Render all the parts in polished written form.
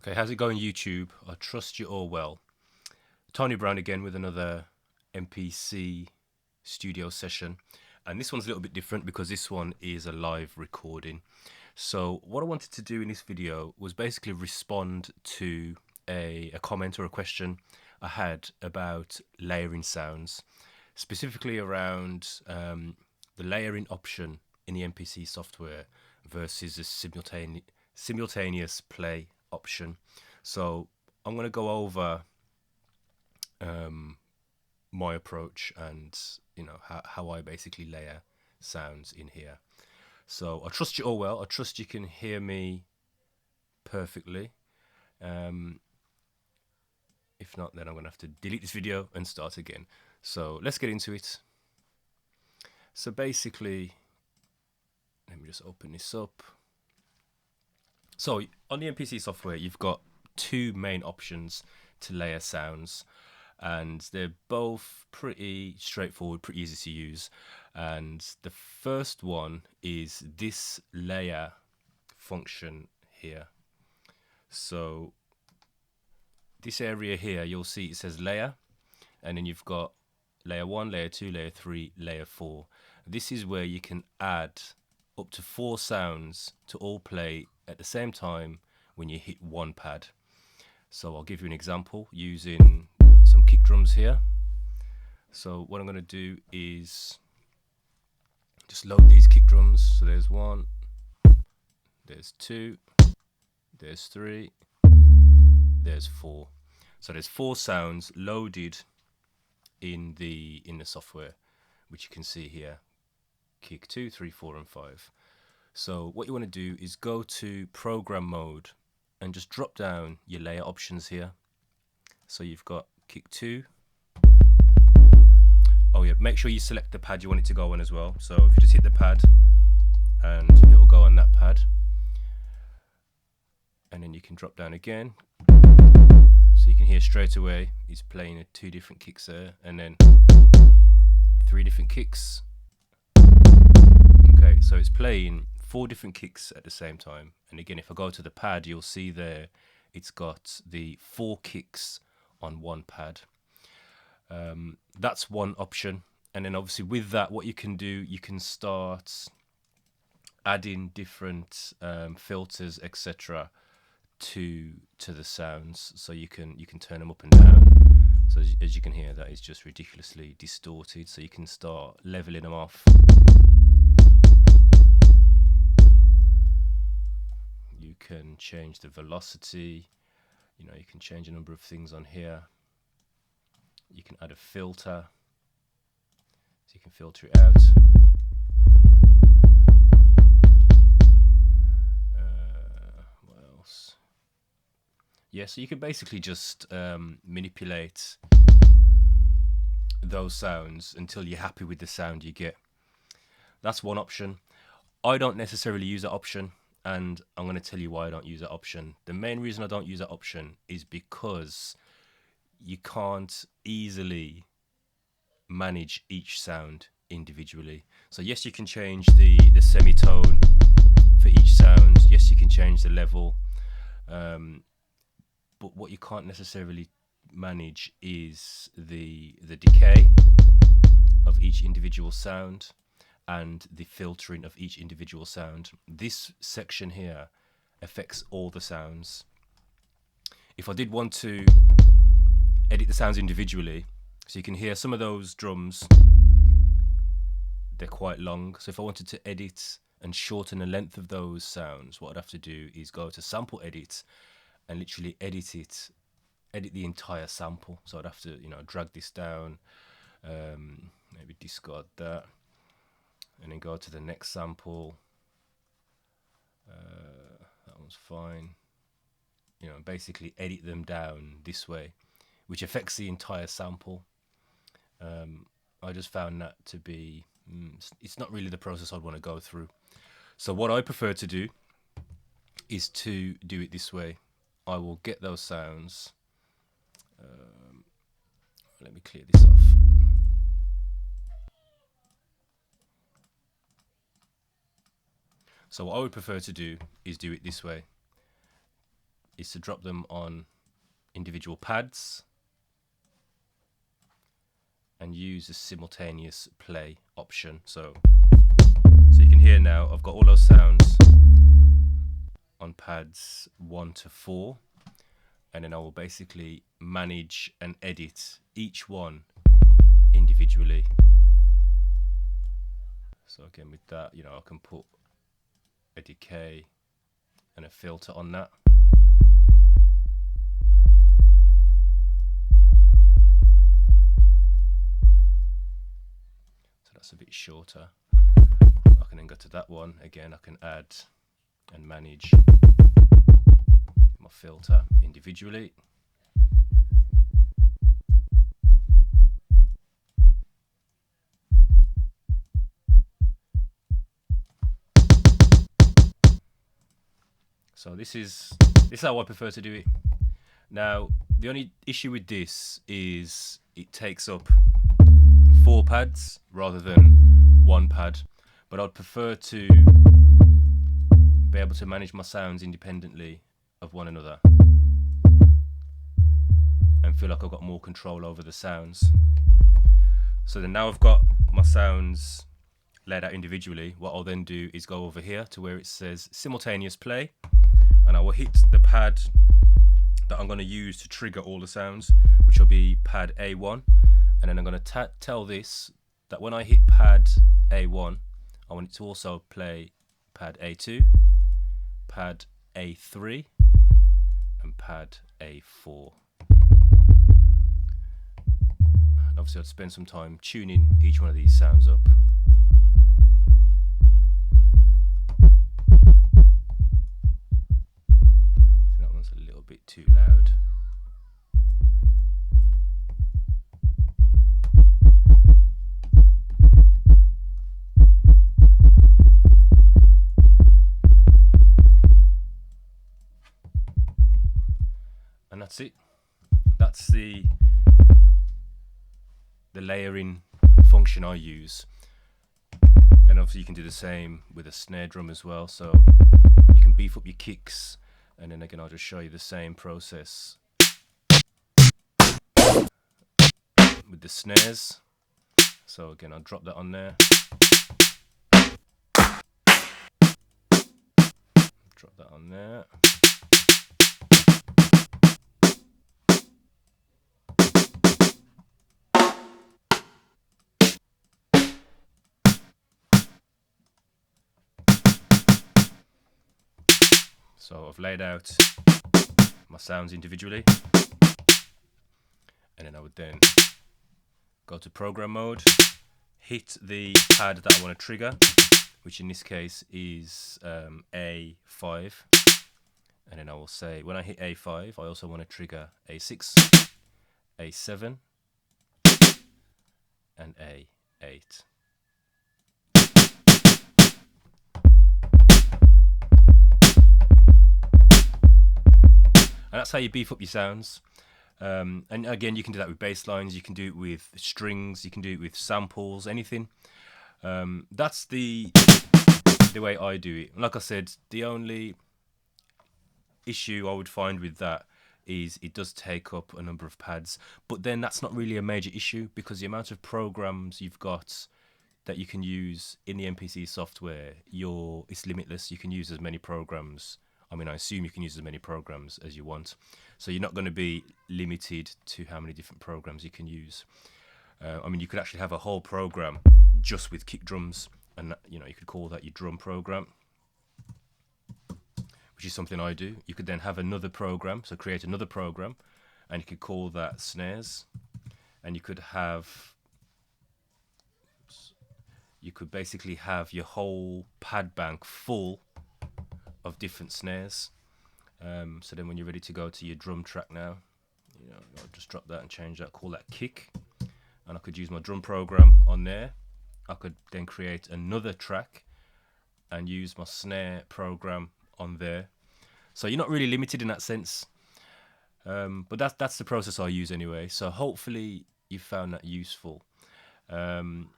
Okay, how's it going, YouTube? I trust you all well. Tony Brown again with another MPC studio session. And this one's a little bit different because this one is a live recording. So what I wanted to do in this video was basically respond to a comment or a question I had about layering sounds, specifically around the layering option in the MPC software versus the simultaneous play option. So I'm going to go over my approach and how I basically layer sounds in here. So I trust you all well. I trust you can hear me perfectly. If not, then I'm going to have to delete this video and start again. So let's get into it. So basically, let me just open this up. So on the MPC software, you've got two main options to layer sounds, and they're both pretty straightforward, pretty easy to use. And the first one is this layer function here. So this area here, you'll see it says layer, and then you've got layer 1, layer 2, layer 3, layer 4. This is where you can add up to 4 sounds to all play at the same time when you hit one pad. So I'll give you an example using some kick drums here. So what I'm going to do is just load these kick drums. So there's 1, there's 2, there's 3, there's 4. So there's 4 sounds loaded in the software, which you can see here: kick 2, 3, 4, and 5. So what you want to do is go to program mode and just drop down your layer options here. So you've got kick 2. Oh yeah, make sure you select the pad you want it to go on as well. So if you just hit the pad and it'll go on that pad, and then you can drop down again. So you can hear straight away he's playing 2 different kicks there, and then 3 different kicks. Okay, so it's playing 4 different kicks at the same time. And again, if I go to the pad, you'll see there it's got the 4 kicks on one pad. That's one option. And then obviously with that, what you can do, you can start adding different filters, etc. to the sounds. So you can turn them up and down. So as you can hear, that is just ridiculously distorted. So you can start leveling them off. You can change the velocity. You can change a number of things on here. You can add a filter, so you can filter it out. What else? Yeah, so you can basically just manipulate those sounds until you're happy with the sound you get. That's one option. I don't necessarily use that option, and I'm going to tell you why I don't use that option. The main reason I don't use that option is because you can't easily manage each sound individually. So yes, you can change the semitone for each sound. Yes, you can change the level. But what you can't necessarily manage is the decay of each individual sound and the filtering of each individual sound. This section here affects all the sounds. If I did want to edit the sounds individually, so you can hear some of those drums, they're quite long. So if I wanted to edit and shorten the length of those sounds, what I'd have to do is go to sample edit and literally edit the entire sample. So I'd have to drag this down, maybe discard that, and then go to the next sample. That one's fine. Basically edit them down this way, which affects the entire sample. I just found that to be, it's not really the process I'd want to go through. So what I prefer to do is to do it this way. I will get those sounds. Let me clear this off. So what I would prefer to do is do it this way. is to drop them on individual pads and use the simultaneous play option. So you can hear now I've got all those sounds on pads 1 to 4, and then I will basically manage and edit each one individually. So again, with that, you know, I can put a decay and a filter on that. So that's a bit shorter. I can then go to that one. Again, I can add and manage my filter individually. So this is how I prefer to do it. Now, the only issue with this is it takes up 4 pads rather than 1 pad, but I'd prefer to be able to manage my sounds independently of one another and feel like I've got more control over the sounds. So then now I've got my sounds laid out individually, what I'll then do is go over here to where it says simultaneous play, and I will hit the pad that I'm going to use to trigger all the sounds, which will be pad A1, and then I'm going to tell this that when I hit pad A1, I want it to also play pad A2, pad A3, and pad A4. And obviously I'd spend some time tuning each one of these sounds up. So that one's a little bit too loud. And that's it. That's the layering function I use. And obviously you can do the same with a snare drum as well. So you can beef up your kicks, and then again I'll just show you the same process with the snares. So again I'll drop that on there. Drop that on there. So I've laid out my sounds individually, and then I would then go to program mode, hit the pad that I want to trigger, which in this case is A5, and then I will say when I hit A5 I also want to trigger A6, A7 and A8. And that's how you beef up your sounds. And again, you can do that with bass lines, you can do it with strings, you can do it with samples, anything. That's the way I do it. Like I said, the only issue I would find with that is it does take up a number of pads, but then that's not really a major issue because the amount of programs you've got that you can use in the MPC software, it's limitless. You can use as many programs. I mean, I assume you can use as many programs as you want. So you're not going to be limited to how many different programs you can use. I mean, you could actually have a whole program just with kick drums, and you know, you could call that your drum program, which is something I do. You could then have another program, so create another program, and you could call that snares, and you could basically have your whole pad bank full of different snares. So then when you're ready to go to your drum track now, you know, I'll just drop that and change that, call that kick, and I could use my drum program on there. I could then create another track and use my snare program on there. So you're not really limited in that sense, but that's the process I use anyway. So hopefully you found that useful. I'm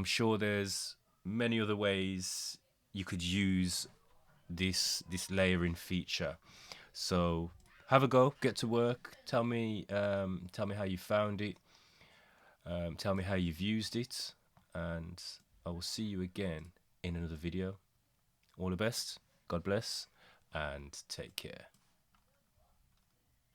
sure there's many other ways you could use this layering feature. So have a go, get to work. Tell me how you found it. Tell me how you've used it, and I will see you again in another video. All the best, God bless, and take care.